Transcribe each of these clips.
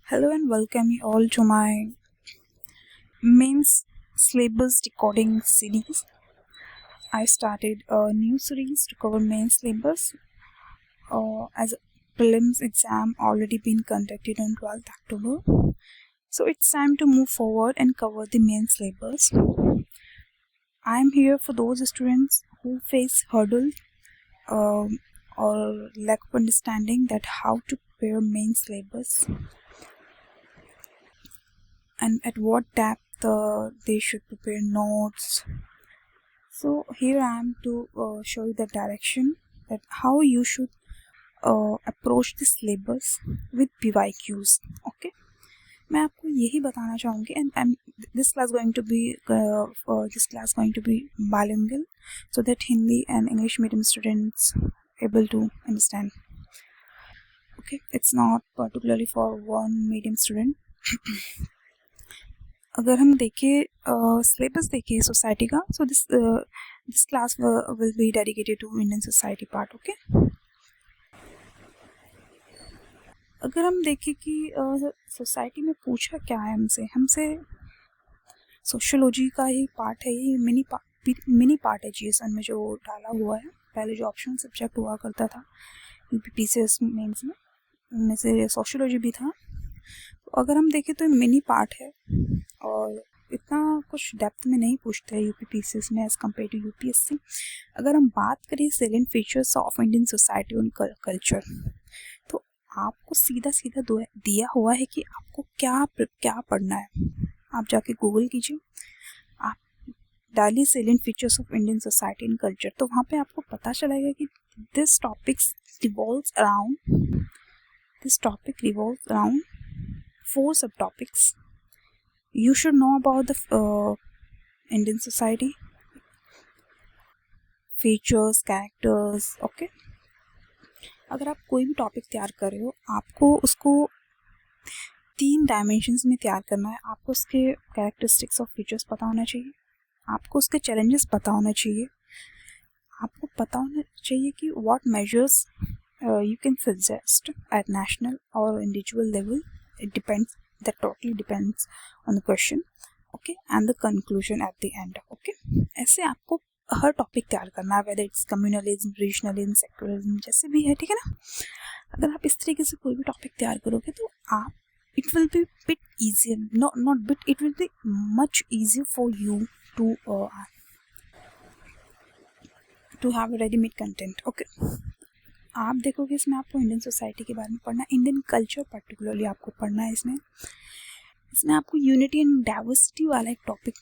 Hello and welcome you all to my mains syllabus decoding series. I started a new series to cover main syllabus as a prelims exam already been conducted on 12th October. So it's time to move forward and cover the main syllabus. I am here for those students who face hurdle or lack of understanding that how to prepare main syllabus and at what depth they should prepare notes. So here I am to show you the direction that how you should approach the syllabus with PYQs. Okay, मैं आपको यही बताना चाहूँगी and this class going to be bilingual so that Hindi and English medium students able to understand. Okay, it's not particularly for one medium student. अगर हम देखें syllabus देखें society का so this class will be dedicated to Indian society part. Okay, अगर हम देखें कि society में पूछा क्या है हमसे सोशियोलॉजी का ही पार्ट है. ये मिनी पार्ट है जीएसएन में जो डाला हुआ है. पहले जो ऑप्शनल सब्जेक्ट हुआ करता था यूपीपीसीएस मेंस में उनमें से सोशियोलॉजी भी था. तो अगर हम देखें तो मिनी पार्ट है और इतना कुछ डेप्थ में नहीं पूछते हैं यूपीपीसीएस में एज कम्पेयर टू यूपीएससी. अगर हम बात करें salient features of Indian society and culture तो आपको सीधा दिया हुआ है कि आपको क्या पढ़ना है. आप जाके गूगल कीजिए, आप डालिए salient features of Indian society and culture तो वहाँ पे आपको पता चलेगा कि this topic revolves around 4 subtopics. You should know about the Indian society, features, characters. Okay, अगर आप कोई भी टॉपिक तैयार कर रहे हो आपको उसको 3 डायमेंशंस में तैयार करना है. आपको उसके कैरेक्टरिस्टिक्स ऑफ फीचर्स पता होना चाहिए, आपको उसके चैलेंजेस पता होना चाहिए, आपको पता होना चाहिए कि what measures you can suggest at national or individual level. That totally depends on the question. Okay, and the conclusion at the end. Okay, ऐसे आपको हर टॉपिक तैयार करना है, whether it's communalism, regionalism, secularism जैसे भी है. ठीक है ना. अगर आप इस तरीके से कोई भी टॉपिक तैयार करोगे तो आप it will be bit easier, not bit, it will be much easier for you to have a ready-made content. Okay, आप देखोगे इसमें आपको इंडियन सोसाइटी के बारे में पढ़ना है, इंडियन कल्चर पर्टिकुलरली आपको पढ़ना है. इसमें आपको यूनिटी एंड डाइवर्सिटी वाला एक टॉपिक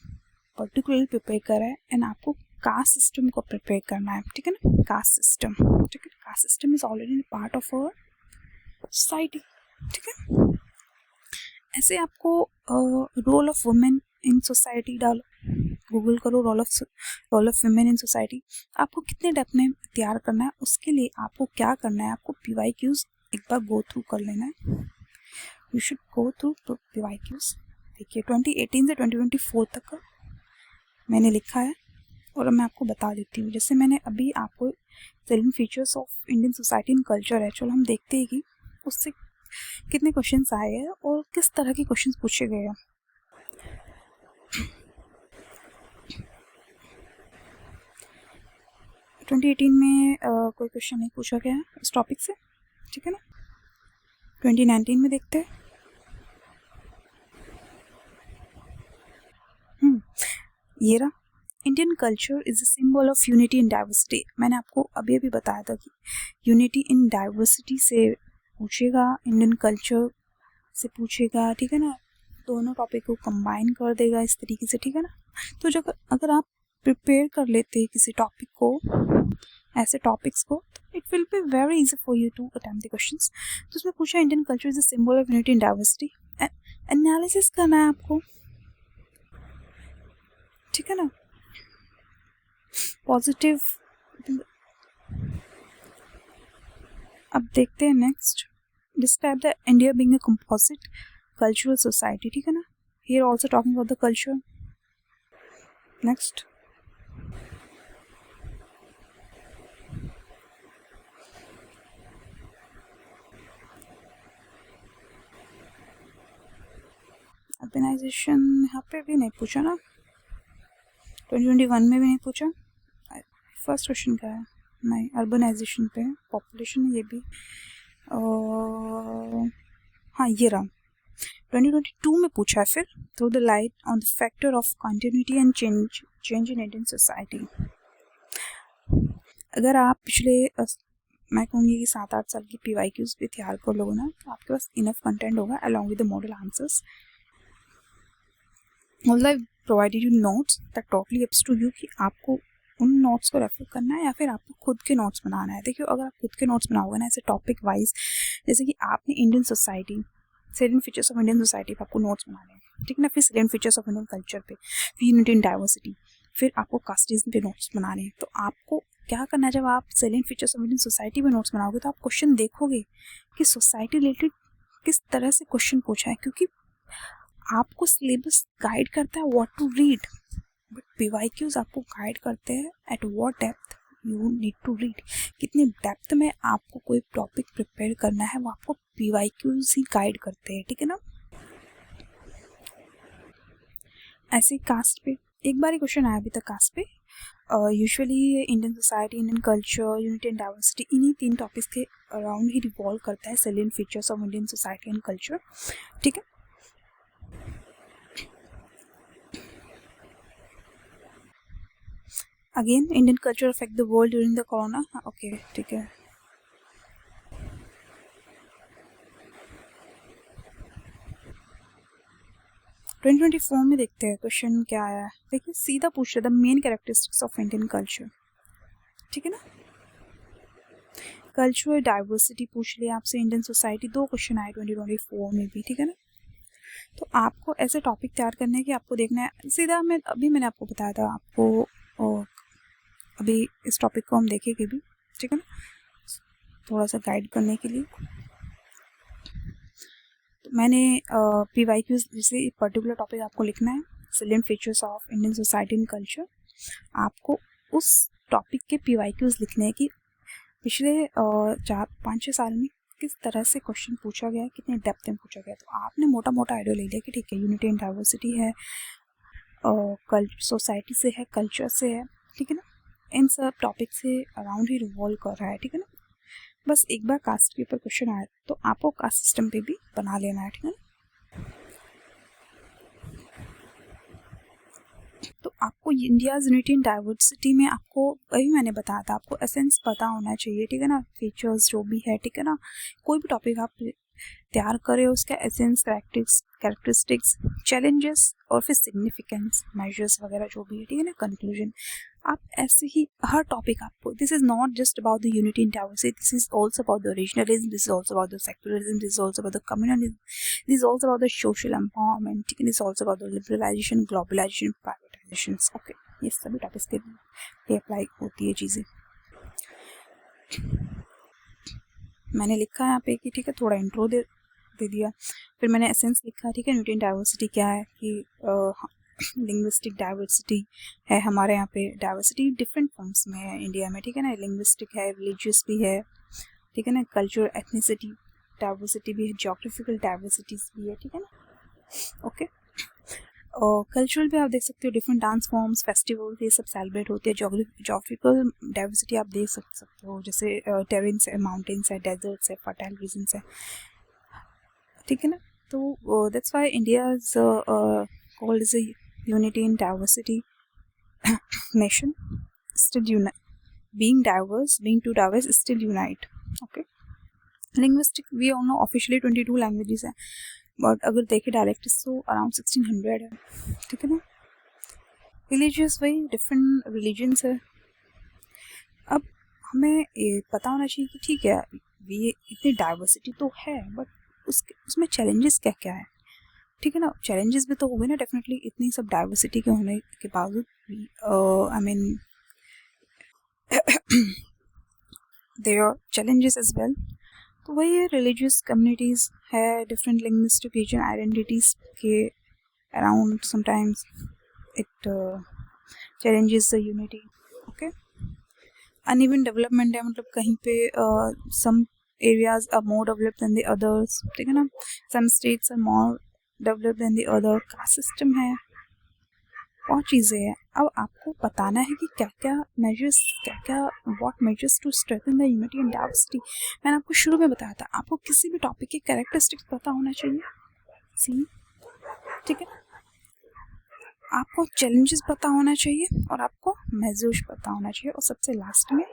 पर्टिकुलरली प्रिपेयर करा है एंड आपको कास्ट सिस्टम को प्रिपेयर करना है. ठीक है ना, कास्ट सिस्टम. ठीक है, caste system is already part of our society. ठीक है, ऐसे आपको role of women in society डालो, गूगल करो role of women in society. आपको कितने डेप्थ में तैयार करना है उसके लिए आपको क्या करना है, आपको PYQs एक बार गो थ्रू कर लेना है. You should go through PYQs. देखिए 2018 से 2024 तक का मैंने लिखा है और मैं आपको बता देती हूँ. जैसे मैंने अभी आपको salient features of Indian society and culture है, चलो हम देखते हैं कि उससे कितने क्वेश्चंस आए हैं और किस तरह के क्वेश्चंस पूछे गए हैं. uh, 2018 में कोई क्वेश्चन नहीं पूछा गया है इस टॉपिक से. ठीक है ना. 2019 में देखते हैं. ये रहा, Indian culture is a symbol of unity in diversity. मैंने आपको अभी बताया था कि यूनिटी इन डाइवर्सिटी से पूछेगा, इंडियन कल्चर से पूछेगा. ठीक है ना, दोनों टॉपिक को कंबाइन कर देगा इस तरीके से. ठीक है ना. तो जो अगर आप प्रिपेयर कर लेते हैं किसी टॉपिक को, ऐसे टॉपिक्स को, तो it will be very easy for you to attempt the questions. तो उसमें पूछा Indian culture is a symbol of unity in diversity. Analysis करना है आपको. ठीक है ना, पॉजिटिव. अब देखते हैं next. Describe the India being a composite cultural society. ठीक है ना, here also talking about the culture. Next, urbanisation यहाँ पे भी नहीं पूछा ना, 2021 में भी नहीं पूछा। फर्स्ट क्वेश्चन क्या है? नहीं, अर्बनाइजेशन पे है, पॉपुलेशन है ये भी। हाँ ये रहा, 2022 में पूछा है फिर, through the light on the factor of continuity and change in Indian society. अगर आप पिछले मैं कहूँगी कि 7-8 साल की PYQs भी तैयार कर लोगे ना, तो आपके पास इनफ कंटेंट होगा along with the model answers. मतलब provided you notes that totally ups to you कि आपको उन नोट्स को रेफर करना है या फिर आपको खुद के नोट्स बनाना है। देखिए अगर आप खुद के नोट्स बनाओगे ना ऐसे टॉपिक वाइज, जैसे कि आपने Indian society, salient features of Indian society पर आपको नोट्स बनाने हैं, ठीक है ना, फिर salient features of Indian culture पे, फिर यूनिटी इन डाइवर्सिटी, फिर आपको कास्टिज्म पे नोट्स बनाने हैं। तो आपको क्या करना है, जब आप salient features of Indian society पे नोट्स बनाओगे तो आप क्वेश्चन देखोगे कि सोसाइटी रिलेटेड किस तरह से क्वेश्चन पूछा है, क्योंकि आपको सिलेबस गाइड करता है what to read, but PYQs आपको गाइड करते हैं at what depth you need to read. कितनी डेप्थ में आपको कोई टॉपिक प्रिपेयर करना है वो आपको PYQs ही गाइड करते हैं, ठीक है ना। ऐसे कास्ट पे एक बार ही क्वेश्चन आया अभी तक कास्ट पे। Usually Indian society, Indian culture, unity and diversity, इन्हीं 3 टॉपिक्स के अराउंड ही रिवॉल्व करता है salient features of Indian society and culture, ठीक है। Again Indian culture affect the world during the corona, okay ठीक है। ट्वेंटी 2024 में देखते हैं क्वेश्चन क्या आया है। देखिए सीधा पूछ रहा था main characteristics of Indian culture, ठीक है ना। कल्चरल डाइवर्सिटी पूछ लिया आपसे, इंडियन सोसाइटी, 2 क्वेश्चन आए 2024 में भी, ठीक है ना। तो आपको ऐसे टॉपिक तैयार करने हैं कि आपको देखना है सीधा। मैंने आपको बताया था आपको अभी इस टॉपिक को हम देखेंगे भी, ठीक है ना, थोड़ा सा गाइड करने के लिए। तो मैंने PYQs जैसे पर्टिकुलर टॉपिक आपको लिखना है, salient features of Indian society and culture. आपको उस टॉपिक के PYQs लिखने हैं कि पिछले 4-5-6 साल में किस तरह से क्वेश्चन पूछा गया है, कितने डेप्थ में पूछा गया। तो आपने मोटा मोटा आइडिया ले लिया कि ठीक है यूनिटी एंड डाइवर्सिटी है, सोसाइटी से है, कल्चर से है, ठीक है ना, इन सब टॉपिक से अराउंड ही रिवॉल्व कर रहा है, ठीक है ना। बस एक बार कास्ट के ऊपर क्वेश्चन आया तो आपको कास्ट सिस्टम पे भी बना लेना है, ठीक है ना। तो आपको इंडिया यूनिटी एंड डाइवर्सिटी में आपको वही मैंने बताया था, आपको एसेंस पता होना चाहिए, ठीक है ना, फीचर्स जो भी है, ठीक है ना। कोई भी टॉपिक आप तैयार करें उसका एसेंस, कैरेक्टरिस्टिक्स, चैलेंजेस और फिर सिग्निफिकेंस मेजर्स वगैरह जो भी है, ठीक है ना, कंक्लूजन। आप ऐसे ही हर टॉपिक आपको, this is not just about the unity in diversity, this is also about the regionalism, this is also about the secularism, this is also about the communalism, this is also about the social empowerment, ठीक है, this is also about the liberalisation, globalisation, privatisation. Okay, ये सभी topics के लिए apply होती है चीज़ें। मैंने लिखा है यहाँ पे कि ठीक है, थोड़ा इंट्रो दे दिया, फिर मैंने एसेंस लिखा, ठीक है, यूनिटी एंड डाइवर्सिटी क्या है कि लिंग्विस्टिक डाइवर्सिटी है हमारे यहाँ पे। डाइवर्सिटी डिफरेंट फॉर्म्स में है इंडिया में, ठीक है ना, लिंग्विस्टिक है, रिलीजियस भी है, ठीक है ना, कल्चर एथनिसिटी डाइवर्सिटी भी है, जोग्राफिकल डाइवर्सिटीज भी है, ठीक है ना। ओके, और कल्चरल भी आप देख सकते हो, डिफरेंट डांस फॉर्म्स, फेस्टिवल, ये सब सेलिब्रेट होते हैं। जोग्राफिकल डाइवर्सिटी आप देख सकते हो, जैसे टेरेन्स है, माउंटेन्स है, डेजर्ट्स है, फर्टाइल रीजन्स है, ठीक है ना। तो that's why India is called as a unity in diversity nation, still being diverse, being too diverse, still unite. Okay, linguistic we all know officially 22 languages है, but अगर देखे dialects तो around 1600 है, ठीक है ना। religious वही different religions है। अब हमें ये पता होना चाहिए कि ठीक है ये इतनी डाइवर्सिटी तो है, बट उसमें चैलेंजेस क्या क्या है, ठीक है ना। चैलेंजेस भी तो होंगे ना डेफिनेटली, इतनी सब डाइवर्सिटी के होने के बावजूद I mean there are challenges as well. तो वही है, रिलीजियस कम्युनिटीज़ है, डिफरेंट लिंग्विस्टिक रीजन आइडेंटिटीज़ के around sometimes it challenges the unity. Okay, uneven development है, मतलब कहीं पे some areas are more developed than the others, ठीक है ना, some states are more developed than the other, caste system है और चीज़ें हैं। अब आपको बताना है कि क्या क्या मेजर्स, क्या क्या what measures to strengthen the unity and diversity. मैंने आपको शुरू में बताया था आपको किसी भी टॉपिक के कैरेक्टरिस्टिक्स पता होना चाहिए, सी, ठीक है, आपको चैलेंजेस पता होना चाहिए और आपको मेजर्स पता होना चाहिए, और सबसे लास्ट में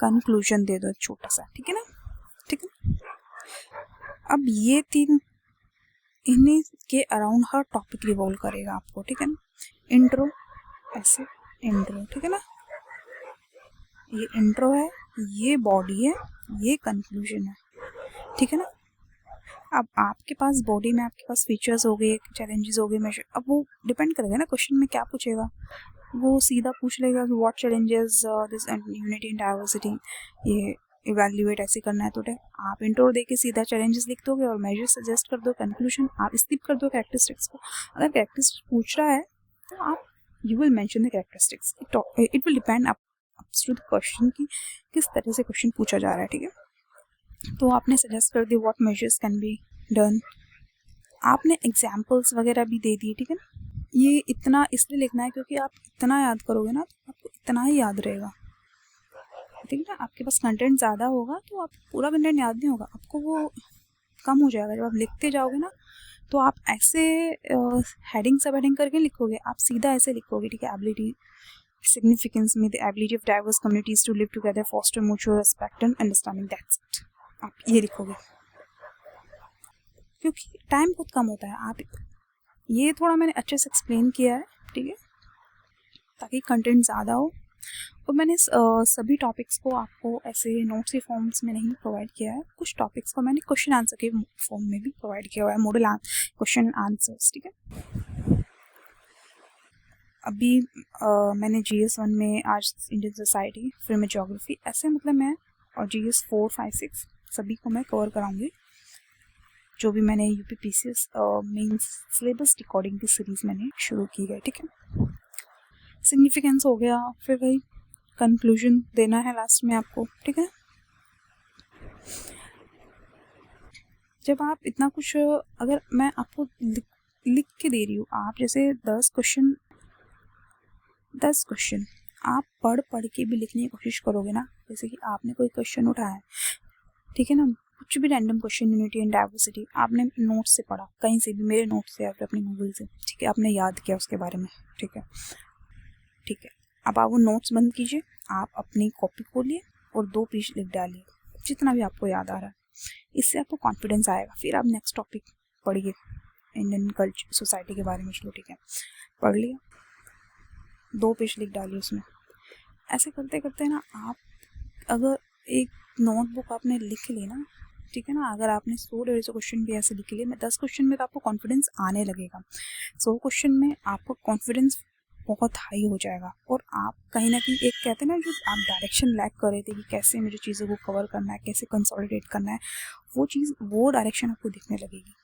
कंक्लूजन दे दो छोटा सा, ठीक है ना, ठीक है। अब ये तीन, इन्हीं के अराउंड हर टॉपिक रिवॉल्व करेगा आपको, ठीक है ना। इंट्रो, ऐसे इंट्रो, ठीक है ना, ये इंट्रो है, ये बॉडी है, ये कंक्लूजन है, ठीक है ना। अब आपके पास बॉडी में आपके पास फीचर्स हो गए, चैलेंजेस हो गए, मेजर, अब वो डिपेंड करेगा ना क्वेश्चन में क्या पूछेगा। वो सीधा पूछ लेगा कि what challenges this unity and diversity, ये इवैल्यूएट ऐसे करना है। तो आप इंट्रो दे के सीधा चैलेंजेस लिख दोगे और मेजर सजेस्ट कर दो, कंक्लूजन आप स्किप कर दो कैरेक्टरिस्टिक्स को। अगर कैरेक्टरिस्टिक्स पूछ रहा है तो आप you will mention the characteristics, it will depend up to the question की किस तरह से क्वेश्चन पूछा जा रहा है, ठीक है। तो आपने सजेस्ट कर दी what measures can be done, आपने एग्जाम्पल्स वगैरह भी दे दिए, ठीक है ना। ये इतना इसलिए लिखना है क्योंकि आप इतना याद करोगे ना तो आपको इतना ही याद रहेगा, ठीक है ना। आपके पास कंटेंट ज़्यादा होगा तो आप पूरा कंटेंट याद नहीं होगा, आपको वो कम हो जाएगा। जब आप लिखते जाओगे ना तो आप ऐसे हेडिंग सब हेडिंग करके लिखोगे, आप सीधा ऐसे लिखोगे, ठीक है। एबिलिटी, सिग्निफिकेंस में the ability of diverse communities to live together, foster mutual respect and understanding, that's it, आप ये लिखोगे। क्योंकि टाइम बहुत कम होता है, आप ये थोड़ा मैंने अच्छे से एक्सप्लेन किया है, ठीक है, ताकि कंटेंट ज़्यादा हो। और मैंने सभी टॉपिक्स को आपको ऐसे नोट्स के फॉर्म्स में नहीं प्रोवाइड किया है, कुछ टॉपिक्स को मैंने क्वेश्चन आंसर के फॉर्म में भी प्रोवाइड किया हुआ है, मॉडल क्वेश्चन आंसर्स, ठीक है। अभी मैंने GS 1 में आज इंडियन सोसाइटी, फिर मैं ज्योग्राफी, ऐसे मतलब मैं, और GS 4, 5, 6 सभी को मैं कवर कराऊंगी, जो भी मैंने UPPCS मेंस सिलेबस रिकॉर्डिंग की सीरीज़ मैंने शुरू की है, ठीक है। सिग्निफिकेंस हो गया, फिर वही कंक्लूजन देना है लास्ट में आपको, ठीक है। जब आप इतना कुछ, अगर मैं आपको लिख के दे रही हूँ, आप जैसे 10 क्वेश्चन आप पढ़ के भी लिखने की कोशिश करोगे ना, जैसे कि आपने कोई क्वेश्चन उठाया, ठीक है ना, कुछ भी random question, unity and diversity, आपने नोट से पढ़ा, कहीं से भी, मेरे नोट से या फिर अपनी गूगल से, ठीक है, आपने याद किया उसके बारे में, ठीक है, ठीक है। अब आप वो नोट्स बंद कीजिए, आप अपनी कॉपी खोलिए और 2 पेज लिख डालिए, जितना भी आपको याद आ रहा है, इससे आपको कॉन्फिडेंस आएगा। फिर आप नेक्स्ट टॉपिक पढ़िए, इंडियन कल्चर सोसाइटी के बारे में, चलो ठीक है, पढ़ लिया, 2 पेज लिख डालिए उसमें। ऐसे करते करते ना, आप अगर एक नोटबुक आपने लिख ली ना, ठीक है ना, अगर आपने 100-150 क्वेश्चन भी ऐसे लिख लिए, मैं 10 क्वेश्चन में तो आपको कॉन्फिडेंस आने लगेगा, 100 क्वेश्चन में आपको कॉन्फिडेंस बहुत हाई हो जाएगा, और आप कहीं ना कहीं, एक कहते हैं ना, जो आप डायरेक्शन लैक कर रहे थे कि कैसे मुझे चीज़ों को कवर करना है, कैसे कंसोलिडेट करना है, वो चीज़, वो डायरेक्शन आपको दिखने लगेगी।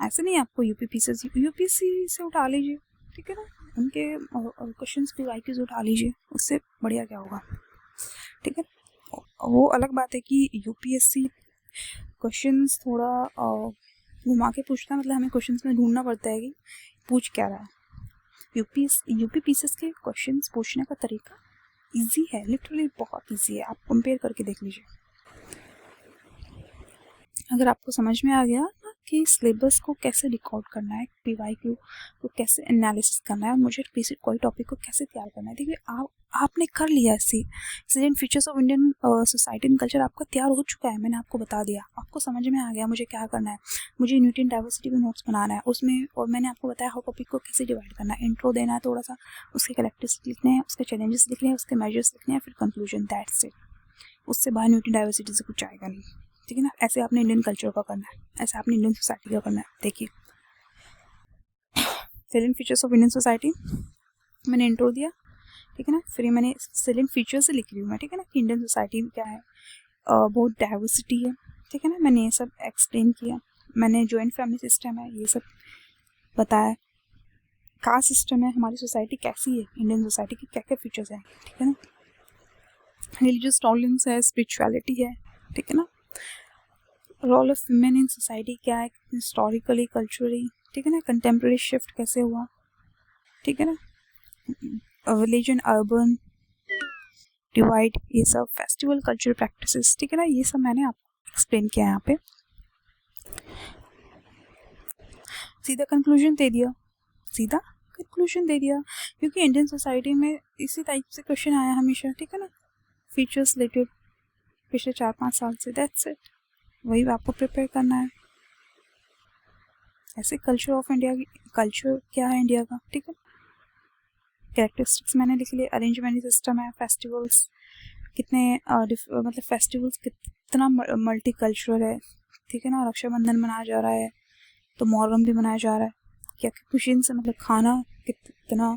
ऐसे नहीं आपको यूपीएससी से उठा लीजिए, ठीक है ना, उनके क्वेश्चंस पे IQs उठा लीजिए, उससे बढ़िया क्या होगा, ठीक है। वो अलग बात है कि UPSC क्वेश्चंस थोड़ा घुमा के पूछता है, मतलब हमें क्वेश्चंस में ढूंढना पड़ता है कि पूछ क्या रहा है। UPPCS के क्वेश्चंस पूछने का तरीका इजी है, लिटरली बहुत इजी है, आप कंपेयर करके देख लीजिए। अगर आपको समझ में आ गया कि सिलेबस को कैसे रिकॉर्ड करना है, PYQ को कैसे एनालिसिस करना है, मुझे बेसिक कोई टॉपिक को कैसे तैयार करना है, देखिए आपने कर लिया है। Salient features of Indian society and culture आपका तैयार हो चुका है, मैंने आपको बता दिया, आपको समझ में आ गया मुझे क्या करना है, मुझे यूनिटी एंड डाइवर्सिटी पे नोट्स बनाना है उसमें, और मैंने आपको बताया हर टॉपिक को कैसे डिवाइड करना है, इंट्रो देना है थोड़ा सा, उसके कैरेक्टरिस्टिक्स लिखने हैं, उसके चैलेंजेस लिखने हैं, उसके मेजर्स लिखने हैं, फिर कंक्लूजन, दैट्स इट। उससे बाहर यूनिटी डाइवर्सिटी से कुछ आएगा नहीं, ठीक है ना। ऐसे आपने इंडियन कल्चर का करना है, ऐसे आपने इंडियन सोसाइटी का करना है। देखिए, salient features of Indian society मैंने इंट्रो दिया, ठीक है ना, फिर मैंने सेलेंट फीचर्स से लिख रही हूँ मैं, ठीक है ना, कि इंडियन सोसाइटी में क्या है, बहुत डाइवर्सिटी है, ठीक है ना, मैंने ये सब एक्सप्लेन किया, मैंने जॉइंट फैमिली सिस्टम है ये सब बताया, कास्ट सिस्टम है, हमारी सोसाइटी कैसी है, इंडियन सोसाइटी की क्या क्या फीचर्स हैं, ठीक है ना, रिलीजियस टॉलरेंस है, स्पिरिचुअलिटी है, ठीक है ना, role of women in society क्या है, हिस्टोरिकली, कल्चरली, ठीक है ना, कंटेम्प्रेरी शिफ्ट कैसे हुआ, ठीक है ना, विलेज एंड अर्बन डिवाइड, ये सब फेस्टिवल कल्चरल प्रैक्टिसेस, ठीक है ना, ये सब मैंने आपको एक्सप्लेन किया यहाँ पे। सीधा कंक्लूजन दे दिया, सीधा कंक्लूजन दे दिया, क्योंकि इंडियन सोसाइटी में इसी टाइप से क्वेश्चन आया हमेशा, ठीक है ना, फीचर्स रिलेटेड पिछले 4-5 साल से, दैट्स इट, वही आपको प्रिपेयर करना है। ऐसे कल्चर ऑफ इंडिया की, कल्चर क्या है इंडिया का, ठीक है, कैरेक्टरिस्टिक्स मैंने लिख लिए, अरेंजमेंट सिस्टम है, फेस्टिवल्स कितने मतलब फेस्टिवल्स कितना मल्टी कल्चरल है, ठीक है ना, रक्षाबंधन मनाया जा रहा है तो मुहर्रम भी मनाया जा रहा है, क्या कुशिन से मतलब खाना कितना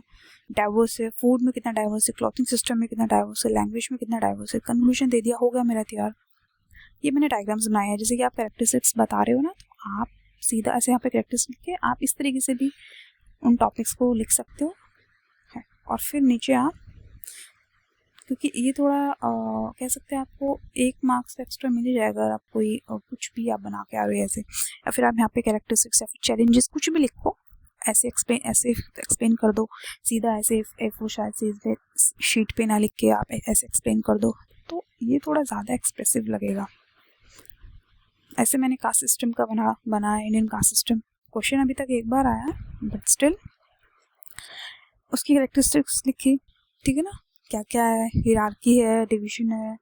डाइवर्स है, फूड में कितना डाइवर्स है, क्लॉथिंग सिस्टम में कितना डाइवर्स है, लैंग्वेज में कितना डाइवर्स है। कंक्लूजन दे दिया, हो गया मेरा तैयार। ये मैंने डायग्राम्स बनाए हैं, जैसे कि आप कैरेक्टरिस्टिक्स बता रहे हो ना, तो आप सीधा ऐसे यहाँ पे कैरेक्टरिस्टिक्स लिख के आप इस तरीके से भी उन टॉपिक्स को लिख सकते हो है। और फिर नीचे आप, क्योंकि ये थोड़ा कह सकते हैं आपको 1 मार्क्स एक्स्ट्रा मिल ही जाएगा अगर आप कोई कुछ भी आप बना के आ रहे हो ऐसे, या फिर आप यहाँ पे कैरेक्टरिस्टिक्स या फिर चैलेंजेस कुछ भी लिखो, ऐसे एक्सप्लेन कर दो, सीधा ऐसे A4 शायद से इस शीट पे ना लिख के आप ऐसे एक्सप्लेन कर दो, तो ये थोड़ा ज़्यादा एक्सप्रेसिव लगेगा। ऐसे मैंने कास्ट सिस्टम का बना है, इंडियन कास्ट सिस्टम, क्वेश्चन अभी तक एक बार आया बट स्टिल उसकी कैरेक्टरिस्टिक्स लिखी, ठीक है ना, क्या क्या है, हिरार्की है, डिवीजन है,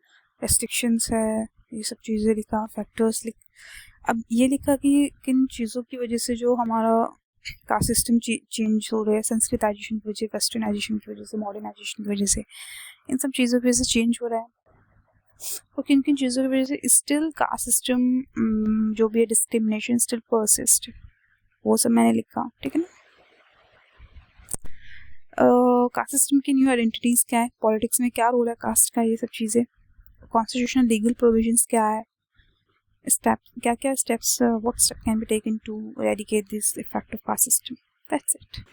रेस्ट्रिक्शंस है, ये सब चीज़ें लिखा, फैक्टर्स लिख। अब ये लिखा कि किन चीज़ों की वजह से जो हमारा कास्ट सिस्टम चेंज हो रहा है, संस्कृताइजेशन की वजह से, वेस्टर्नाइजेशन की वजह से, मॉडर्नाइजेशन की वजह से, इन सब चीज़ों की वजह से चेंज हो रहा है, और किन किन चीज़ों की वजह से स्टिल कास्ट सिस्टम जो भी है डिस्क्रिमिनेशन स्टिल परसिस्ट, वो सब मैंने लिखा, ठीक है ना। कास्ट सिस्टम की न्यू आइडेंटिटीज़ क्या है, पॉलिटिक्स में क्या रोल है कास्ट का, ये सब चीज़ें, कॉन्स्टिट्यूशनल लीगल प्रोविजंस क्या है, स्टेप क्या क्या steps, what step can be taken to eradicate this effect of caste system, that's it,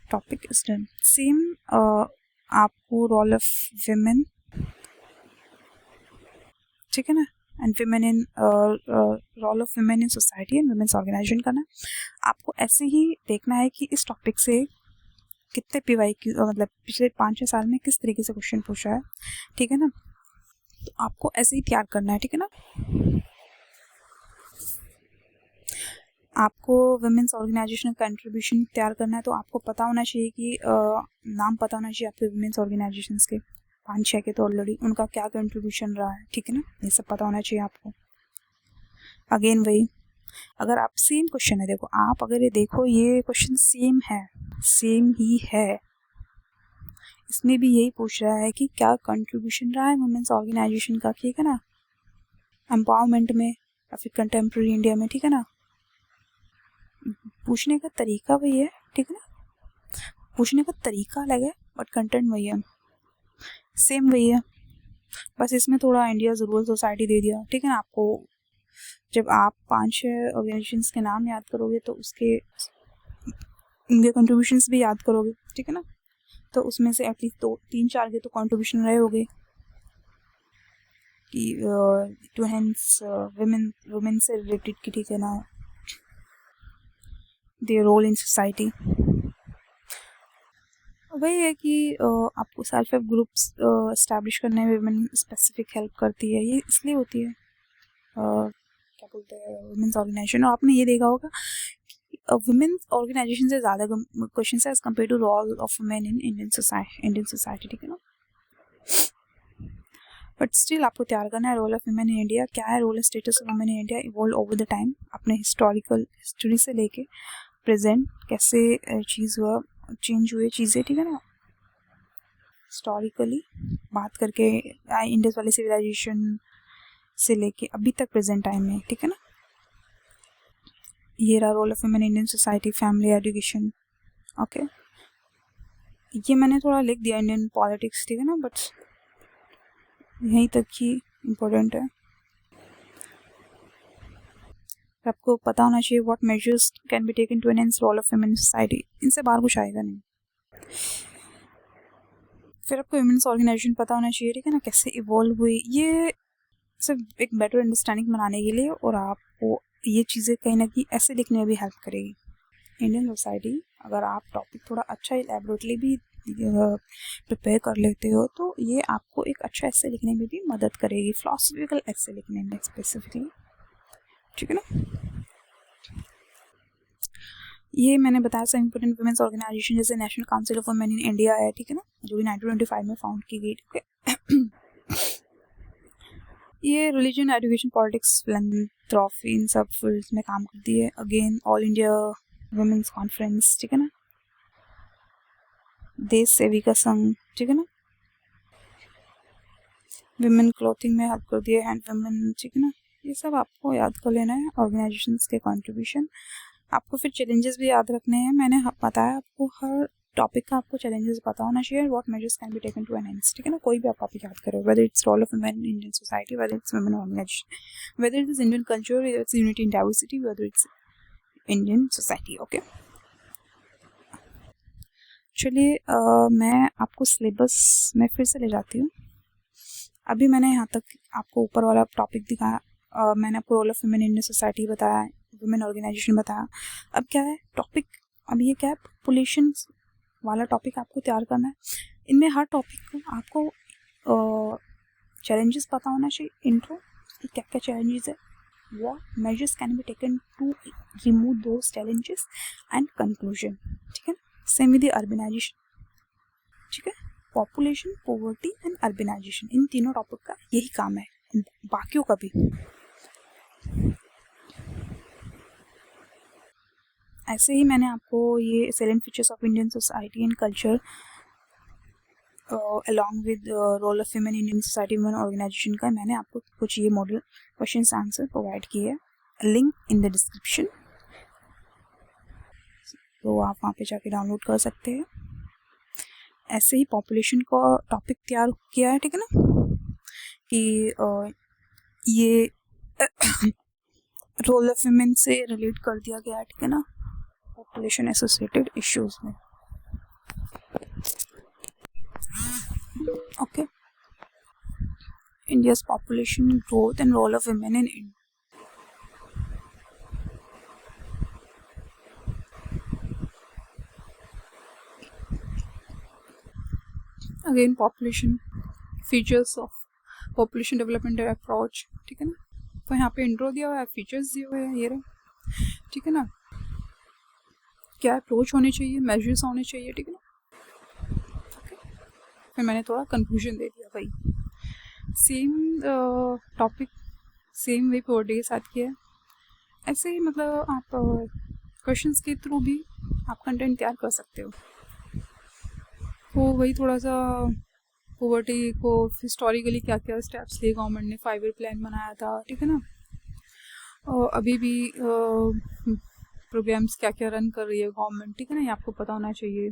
topic is done. Same आपको रोल ऑफ विमेन, ठीक है ना, and women in role of women in society and women's organization करना है। आपको ऐसे ही देखना है कि इस टॉपिक से कितने PYQ मतलब पिछले 5-6 साल में किस तरीके से क्वेश्चन पूछा है, ठीक है ना, तो आपको ऐसे ही तैयार करना है, ठीक है ना। आपको वुमेन्स ऑर्गेनाइजेशन का कंट्रीब्यूशन तैयार करना है, तो आपको पता होना चाहिए कि नाम पता होना चाहिए आपके वुमेन्स ऑर्गेनाइजेशंस के, 5-6 के तो ऑलरेडी, उनका क्या कंट्रीब्यूशन रहा है, ठीक है ना, ये सब पता होना चाहिए आपको। अगेन वही, अगर आप सेम क्वेश्चन है, देखो आप अगर ये देखो ये क्वेश्चन सेम है, सेम ही है, इसमें भी यही पूछ रहा है कि क्या कंट्रीब्यूशन रहा है वुमेन्स ऑर्गेनाइजेशन का, ठीक है ना, एम्पावरमेंट में या फिर कंटेम्प्रेरी इंडिया में, ठीक है ना। पूछने का तरीका वही है, ठीक है ना, पूछने का तरीका अलग है बट कंटेंट वही है, सेम वही है, बस इसमें थोड़ा इंडिया रूरल सोसाइटी दे दिया, ठीक है ना। आपको जब आप 5-6 ऑर्गेनाइजेशंस के नाम याद करोगे तो उसके उनके कंट्रीब्यूशंस भी याद करोगे, ठीक है ना, तो उसमें से एटलीस्ट 2-3-4 के तो कंट्रीब्यूशन रहे होंगे कि टू हेंस वुमेन से रिलेटेड की, ठीक है ना, देयर रोल इन सोसाइटी। वही है कि आपको सेल्फ हेल्प ग्रुप्स इस्टेब्लिश करने में वुमेन स्पेसिफिक हेल्प करती है, ये इसलिए होती है क्या बोलते हैं वुमेन्स ऑर्गेनाइजेशन। और आपने ये देखा होगा वुमेन्स ऑर्गेनाइजेशन से ज़्यादा क्वेश्चन है as compare to role of women in Indian society, ठीक है ना। बट स्टिल आपको तैयार करना है role of women in India क्या है, role status of women in India evolve over the time, अपने हिस्ट्री से लेके प्रेजेंट कैसे चीज़ हुआ, चेंज हुए चीज़ें, ठीक है ना, हिस्टोरिकली बात करके इंडस वाली सिविलाइजेशन से लेके अभी तक प्रेजेंट टाइम में, ठीक है ना। ये रहा role of women Indian society, family, education, okay. ये मैंने थोड़ा लिख दिया इंडियन पॉलिटिक्स, ठीक है ना, बट यहीं तक ही इम्पोर्टेंट है। आपको पता होना चाहिए what measures can be taken to enhance role of women in society, इनसे बाहर कुछ आएगा नहीं। फिर आपको वुमेन्स ऑर्गेनाइजेशन पता होना चाहिए, ठीक है ना, कैसे इवॉल्व हुई, ये सिर्फ एक बेटर अंडरस्टैंडिंग बनाने के लिए, और आपको ये चीज़ें कहीं ना कहीं ऐसे लिखने में भी हेल्प करेगी। इंडियन सोसाइटी, अगर आप टॉपिक थोड़ा अच्छा एलेबोरेटली भी प्रिपेयर कर लेते हो तो ये आपको एक अच्छा एस्से लिखने में भी मदद करेगी, फिलोसफिकल एस्से लिखने में स्पेसिफिकली, ठीक है ना। ये मैंने बताया सब इंपॉर्टेंट वुमेन्स ऑर्गेनाइजेशन जैसे national council of women in India है, ठीक है ना, जो कि 1925 में फाउंड की गई, ठीक है। ये रिलीजन, एजुकेशन, पॉलिटिक्स, फिलैंथ्रोपी, इन सब फील्ड्स में काम करती है। Again All India Women's Conference, ठीक है ना, देश सेविका संघ, ठीक है ना, विमेन क्लॉथिंग में हेल्प करती है, हैंड वुमेन, ठीक है ना। ये सब आपको याद कर लेना है ऑर्गेनाइजेशंस के कंट्रीब्यूशन। आपको फिर चैलेंजेस भी याद रखने हैं। मैंने बताया आपको हर टॉपिक का आपको चैलेंजेस पता होना चाहिए, what measures can be taken to enhance, ठीक है ना। कोई भी आप टॉपिक याद करो, whether it's role of women in Indian society, whether it's women organization, whether it is Indian culture, whether it's unity in diversity, whether it's Indian society. Okay, चलिए मैं आपको सिलेबस में फिर से ले जाती हूँ। अभी मैंने यहाँ तक आपको ऊपर वाला टॉपिक दिखाया, मैंने आपको role of women in Indian society बताया, वुमेन ऑर्गेनाइजेशन बताया। अब क्या है टॉपिक, अब ये क्या है, पॉपुलेशन वाला टॉपिक आपको तैयार करना है। इनमें हर टॉपिक को आपको चैलेंजेस पता होना चाहिए, इंट्रो क्या क्या चैलेंजेस है, what measures can be taken to remove those challenges, and conclusion, ठीक है। सेम विद अर्बनाइजेशन, ठीक है, पॉपुलेशन, पॉवर्टी एंड अर्बनाइजेशन, इन तीनों टॉपिक का यही काम है, बाकियों का भी। ऐसे ही मैंने आपको ये salient features of Indian society and culture along with role of women in Indian society women organization का मैंने आपको कुछ ये मॉडल क्वेश्चन आंसर प्रोवाइड किए हैं, लिंक इन द डिस्क्रिप्शन, तो आप वहाँ पे जाके डाउनलोड कर सकते हैं। ऐसे ही पॉपुलेशन का टॉपिक तैयार किया है, ठीक है ना, कि ये रोल ऑफ वुमेन से रिलेट कर दिया गया है, ठीक है ना, पॉपुलेशन एसोसिएटेड इश्यूज में। Okay, India's population growth and role of women in India. Again, population features of population development approach, ठीक है ना। तो यहाँ पे इंट्रो दिया हुआ है, फीचर्स दिए हुए हैं, ये रहे, ठीक है ना, क्या अप्रोच होनी चाहिए, मेजर्स होने चाहिए, ठीक है ना। ओके, फिर मैंने थोड़ा कंक्लूजन दे दिया भाई, same topic same way poverty के साथ किया है। ऐसे ही मतलब आप क्वेश्चंस के थ्रू भी आप कंटेंट तैयार कर सकते हो। तो वही थोड़ा सा पॉवर्टी को हिस्टोरिकली क्या क्या स्टेप्स लिए गवर्नमेंट ने, 5 ईयर प्लान बनाया था, ठीक है ना, और अभी भी प्रोग्राम्स क्या क्या रन कर रही है गवर्नमेंट, ठीक है ना, ये आपको पता होना चाहिए।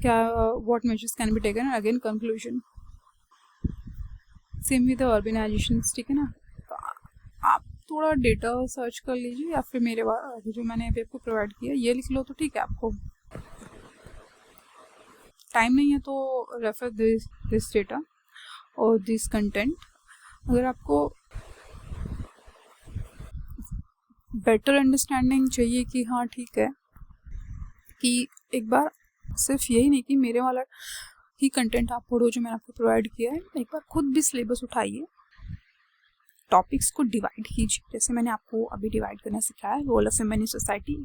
क्या what measures can be taken, again conclusion, same with urbanisations, ठीक है ना। तो आप थोड़ा डेटा सर्च कर लीजिए, या फिर मेरे जो मैंने अभी आपको प्रोवाइड किया ये लिख लो तो ठीक है। आपको टाइम नहीं है तो रेफर दिस डेटा और दिस कंटेंट। अगर आपको बेटर अंडरस्टैंडिंग चाहिए कि हाँ ठीक है, कि एक बार सिर्फ यही नहीं कि मेरे वाला ही कंटेंट आप पढ़ो जो मैंने आपको प्रोवाइड किया है, एक बार खुद भी सिलेबस उठाइए, टॉपिक्स को डिवाइड कीजिए, जैसे मैंने आपको अभी डिवाइड करना सिखाया है। Role of women in society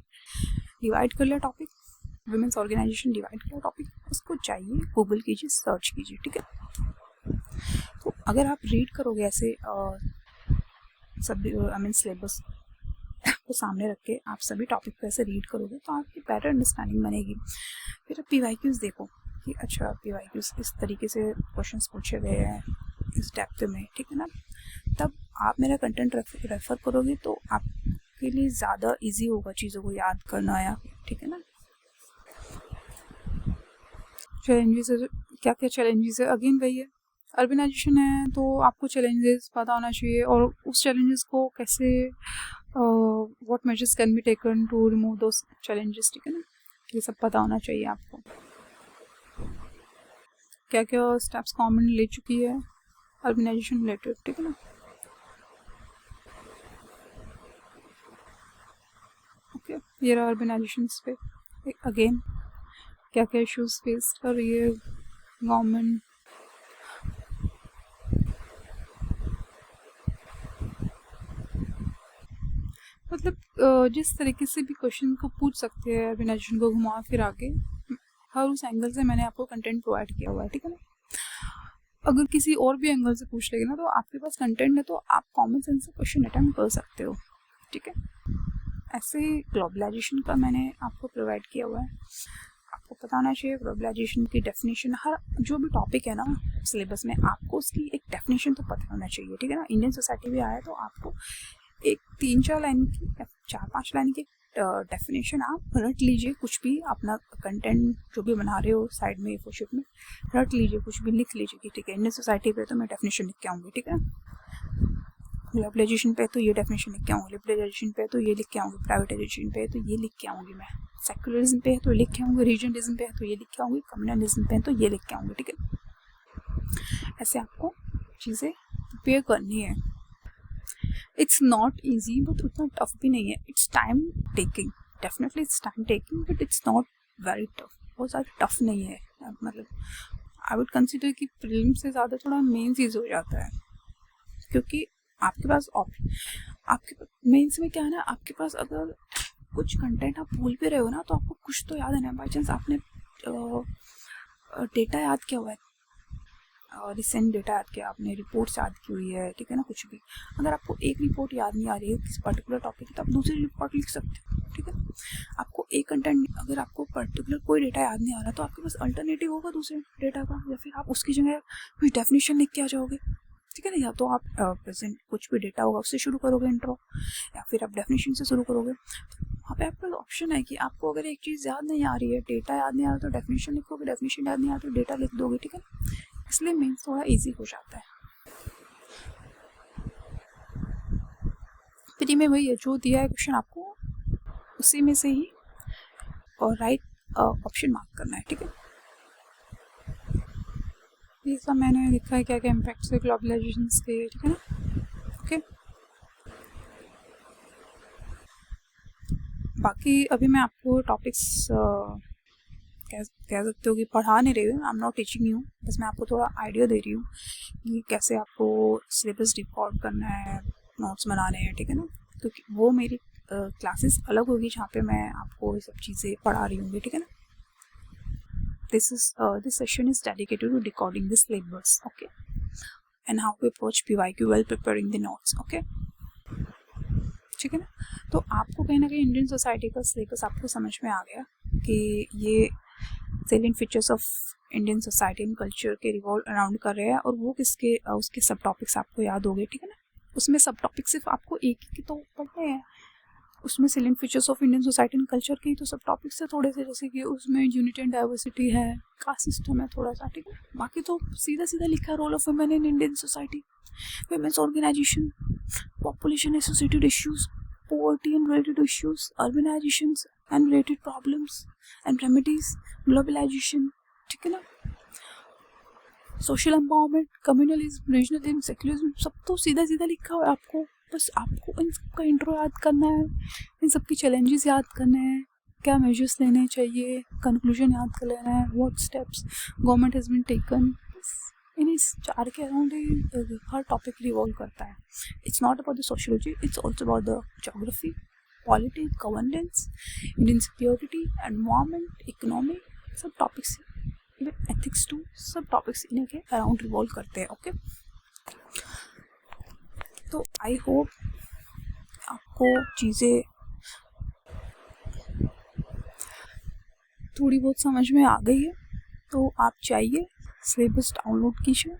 divide कर लिया टॉपिक, वुमेन्स ऑर्गेनाइजेशन डिवाइड किया टॉपिक, उसको चाहिए गूगल कीजिए, सर्च कीजिए, ठीक है। तो अगर आप रीड करोगे ऐसे सब सिलेबस को सामने रख के आप सभी टॉपिक को ऐसे रीड करोगे तो आपकी बेटर अंडरस्टैंडिंग बनेगी। फिर PYQs देखो कि अच्छा PYQs इस तरीके से क्वेश्चंस पूछे गए हैं इस डेप्थ में, ठीक है ना, तब आप मेरा कंटेंट रेफर करोगे तो आपके लिए ज़्यादा इजी होगा चीज़ों को याद करना, या ठीक है ना। चैलेंजेस क्या क्या चैलेंजेस है, अगेन वही है, अर्बनाइजेशन है तो आपको चैलेंजेस पता होना चाहिए, और उस चैलेंजेस को कैसे what measures can be taken to remove those challenges, ठीक है ना, ये सब पता होना चाहिए आपको। क्या क्या स्टेप्स गवर्नमेंट ले चुकी है अर्बनाइजेशन रिलेटेड, ठीक है ना। ओके, ये रहा अर्बनाइजेशन पे अगेन क्या क्या इश्यूज फेस कर रही है गवर्नमेंट। मतलब जिस तरीके से भी क्वेश्चन को पूछ सकते हैं अर्बनाइजेशन को घुमा फिरा के, हर उस एंगल से मैंने आपको कंटेंट प्रोवाइड किया हुआ है, ठीक है ना। अगर किसी और भी एंगल से पूछ लेंगे ना तो आपके पास कंटेंट है तो आप कॉमन सेंस से क्वेश्चन अटेम्प्ट कर सकते हो, ठीक है। ऐसे ही ग्लोबलाइजेशन का मैंने आपको प्रोवाइड किया हुआ है। आपको पता होना चाहिए ग्लोबलाइजेशन की डेफिनेशन, हर जो भी टॉपिक है ना सिलेबस में आपको उसकी एक डेफिनेशन तो पता होना चाहिए, ठीक है ना। इंडियन सोसाइटी भी आया तो आपको एक 3-4 लाइन की या 4-5 लाइन की डेफिनेशन आप रट लीजिए। कुछ भी अपना कंटेंट जो भी बना रहे हो साइड में फोशिप में रट लीजिए, कुछ भी लिख लीजिए कि ठीक है इंडियन सोसाइटी पे तो मैं डेफिनेशन लिख के आऊँगी, ठीक है। ग्लोबलाइजेशन पे तो ये डेफिनेशन लिख के आऊँगी, लिबरलाइजेशन पे तो ये लिख के आऊँगी, प्राइवेटाइजेशन पे तो ये लिख के आऊँगी, मैं सेक्युलरिज्म पे तो लिख के आऊँगी, रीजनलिज्म पे तो ये लिख के आऊँगी, कम्युनलिज्म पे तो ये लिख के आऊँगी, ठीक है। ऐसे आपको चीज़ें प्रिपेयर करनी है। इट्स नॉट ईजी बट उतना टफ भी नहीं है, it's time taking, definitely it's time taking but it's not very tough, बहुत ज़्यादा टफ नहीं है। मतलब आई वुड कंसिडर कि प्रीलिम से ज़्यादा थोड़ा मेन चीज़ हो जाता है, क्योंकि आपके पास आपके मेंस में क्या है ना, आपके पास अगर कुछ कंटेंट आप भूल भी रहे हो ना तो आपको कुछ तो याद है ना। बाई चांस आपने डेटा याद किया हुआ है, रिसेंट डेटा याद किया आपने, रिपोर्ट्स याद की हुई है, ठीक है ना। कुछ भी अगर आपको एक रिपोर्ट याद नहीं आ रही है किसी पर्टिकुलर टॉपिक की तो आप दूसरी रिपोर्ट लिख सकते हो, ठीक है। आपको एक कंटेंट, अगर आपको पर्टिकुलर कोई डेटा याद नहीं आ रहा तो आपके पास अल्टरनेटिव होगा दूसरे डेटा का, या फिर आप उसकी जगह कोई डेफिनेशन लिख के आ जाओगे, ठीक है ना। या तो आप प्रेजेंट कुछ भी डेटा होगा उससे शुरू करोगे इंट्रो, या फिर आप डेफिनेशन से शुरू करोगे। वहाँ पे आपका ऑप्शन है कि आपको अगर एक चीज़ याद नहीं आ रही है, डेटा याद नहीं आ रहा तो डेफिनेशन लिखोगे, डेफिनेशन याद नहीं आ रहा तो डेटा लिख दोगे, ठीक है। इसलिए मेंस थोड़ा इजी हो जाता है। फ्री में वही है जो दिया है क्वेश्चन, आपको उसी में से ही और राइट ऑप्शन मार्क करना है, ठीक है। ये सब मैंने लिखा है क्या क्या इम्पैक्ट्स है ग्लोबलाइजेशन के, ठीक है ना। ओके, बाकी अभी मैं आपको टॉपिक्स कह सकते हो कि पढ़ा नहीं रही हूँ, I am not teaching you, बस मैं आपको थोड़ा आइडिया दे रही हूँ कि कैसे आपको सिलेबस रिकॉर्ड करना है, नोट्स बनाने हैं, ठीक है ना। क्योंकि वो मेरी क्लासेस अलग होगी जहाँ पे मैं आपको ये सब चीज़ें पढ़ा रही हूँगी, ठीक है ना। this session is dedicated to decoding the syllabus, okay, and how to approach PYQ while preparing the notes, okay, ठीक है ना। तो आपको कहीं ना कहीं इंडियन सोसाइटी का सिलेबस आपको समझ में आ गया कि ये salient features of Indian society and culture के रिवॉल्व अराउंड कर रहे हैं, और वो किसके उसके सब टॉपिक्स आपको याद हो गए, ठीक है ना। उसमें सब टॉपिक सिर्फ आपको एक ही तो पढ़ने हैं, उसमें salient features of Indian society and culture के ही तो सब टॉपिक्स है थोड़े से, जैसे कि उसमें यूनिटी एंड डाइवर्सिटी है, कास्ट सिस्टम है थोड़ा सा, ठीक है। बाकी तो सीधा सीधा लिखा है role of women in Indian society, women's organization, population associated issues, poverty and related issues, urbanizations and related problems and remedies, globalization, ठीक है ना, social empowerment, communalism, regionalism, secularism, सब तो सीधा सीधा लिखा हुआ है आपको। बस आपको इन सब का इंट्रो याद करना है, इन सब की चैलेंजेस याद करने हैं, क्या मेजर्स लेने चाहिए, कंक्लूजन याद कर लेना है, what steps government has been taken. इन्हीं 4 के अराउंड ही हर टॉपिक रिवॉल्व करता है। It's not about the sociology, it's also about the geography, polity, governance, Indian security, environment, economy, सब टॉपिक्स, इवन एथिक्स टू, सब टॉपिक्स इन्हीं के अराउंड रिवॉल्व करते हैं, ओके। तो आई होप आपको चीज़ें थोड़ी बहुत समझ में आ गई है। तो आप चाहिए सिलेबस डाउनलोड कीजिए,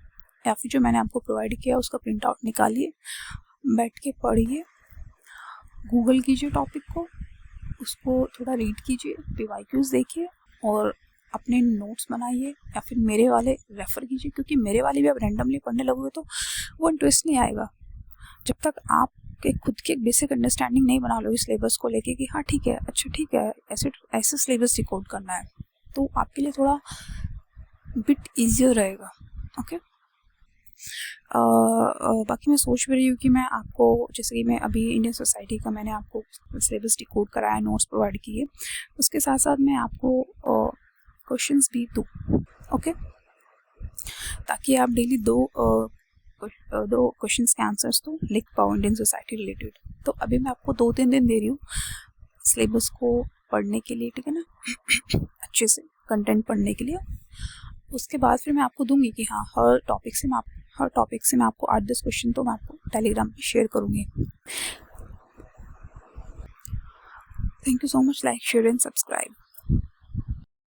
या फिर जो मैंने आपको प्रोवाइड किया उसका प्रिंट आउट निकालिए, बैठ के पढ़िए, गूगल कीजिए टॉपिक को, उसको थोड़ा रीड कीजिए, PYQs देखिए और अपने नोट्स बनाइए, या फिर मेरे वाले रेफ़र कीजिए, क्योंकि मेरे वाले भी आप रैंडमली पढ़ने लगोगे तो वो इंटरेस्ट नहीं आएगा। जब तक आप के खुद की एक बेसिक अंडरस्टैंडिंग नहीं बना लो इस सिलेबस को लेके कि हाँ ठीक है, अच्छा ठीक है, ऐसे सिलेबस डिकोड करना है, तो आपके लिए थोड़ा बिट ईजियर रहेगा। ओके। बाकी मैं सोच भी रही हूँ कि मैं आपको, जैसे कि मैं अभी इंडियन सोसाइटी का मैंने आपको सिलेबस डिकोड कराया, नोट्स प्रोवाइड किए, उसके साथ साथ मैं आपको क्वेश्चंस भी दूँ। ओके, ताकि आप डेली दो क्वेश्चंस के आंसर्स तो लिख पाओ इंडियन सोसाइटी रिलेटेड। तो अभी मैं आपको 2-3 दिन दे रही हूँ सिलेबस को पढ़ने के लिए, ठीक है ना, अच्छे से कंटेंट पढ़ने के लिए। उसके बाद फिर मैं आपको दूंगी कि हाँ, हर टॉपिक से मैं आपको 8-10 क्वेश्चन तो मैं आपको टेलीग्राम पे शेयर करूँगी। Thank you so much. Like, share and subscribe.